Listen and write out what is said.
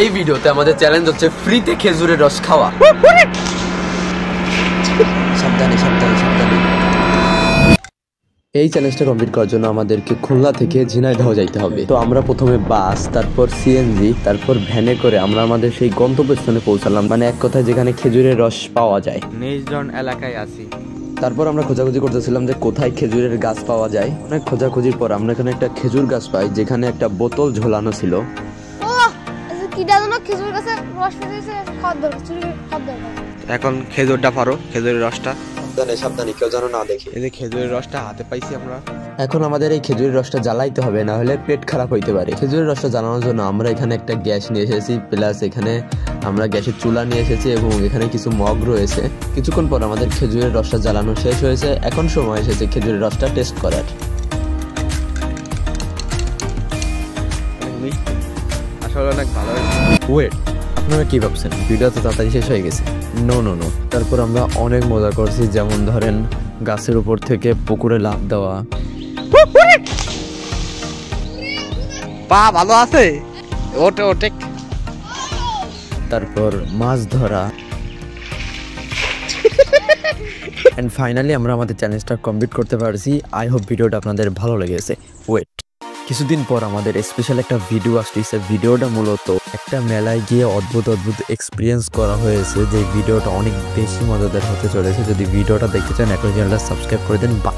এই ভিডিওতে আমাদের চ্যালেঞ্জ হচ্ছে ফ্রিতে খেজুরের রস খাওয়া। সাবধানে সাবধানে সাবধানে। এই চ্যালেঞ্জটা কমপ্লিট করার জন্য আমাদেরকে খুলনা থেকে ঝিনাইদহ যাইতে হবে। তো আমরা প্রথমে বাস, তারপর সিএনজি, তারপর ভ্যানে করে আমরা আমাদের সেই গন্তব্যস্থানে পৌঁছালাম, মানে এক কথায় যেখানে খেজুরের রস পাওয়া যায়। নির্জন এলাকায় আছি। তারপর আমরা খোঁজাখুঁজি করতেছিলাম যে কোথায় খেজুরের গাছ পাওয়া যায়। অনেক খোঁজাখুঁজির পর আমরা এখানে একটা খেজুর গাছ পাই, যেখানে একটা বোতল ঝোলানো ছিল। এখন খেজুরটা ফারো, খেজুরের রসটা। সাবধানে সাবধানে, কেউ যেন না দেখে। এই যে খেজুরের রসটা হাতে পাইছি আমরা। এখন আমাদের এই খেজুরের রসটা জ্বালাইতে হবে, না হলে পেট খারাপ হইতে পারে। খেজুরের রসটা জ্বালানোর জন্য আমরা এখানে একটা গ্যাস নিয়ে এসেছি, প্লাস এখানে আমরা গ্যাসের চুলা নিয়ে এসেছি এবং এখানে কিছু মগ রয়েছে। কিছুক্ষণ পর আমাদের খেজুরের রসটা জ্বালানো শেষ হয়েছে। এখন সময় এসেছে খেজুরের রসটা টেস্ট করার। আসলে অনেক ভালো হয়েছে। ওয়েট, আপনারা কি ভাবছেন ভিডিও তো তাড়াতাড়ি শেষ হয়ে গেছে? No no no. তারপর আমরা অনেক মজা করছি, যেমন ধরেন গাছের উপর থেকে পুকুরে লাফ দেওয়া। পা ভালো আছে, ওটে ওটে। তারপর মাছ ধরা। এন্ড ফাইনালি আমরা আমাদের চ্যালেঞ্জটা কমপ্লিট করতে পারছি। আই হোপ ভিডিওটা আপনাদের ভালো লেগেছে। ওয়েট, কিছুদিন পর আমাদের স্পেশাল একটা ভিডিও আসছে। ভিডিওটা মূলত একটা মেলায় গিয়ে অদ্ভুত অদ্ভুত এক্সপিরিয়েন্স করা হয়েছে, যে ভিডিওটা অনেক বেশি মজাদার হতে চলেছে। যদি ভিডিওটা দেখতে চান এখন চ্যানেলটা সাবস্ক্রাইব করে দেন। বাই।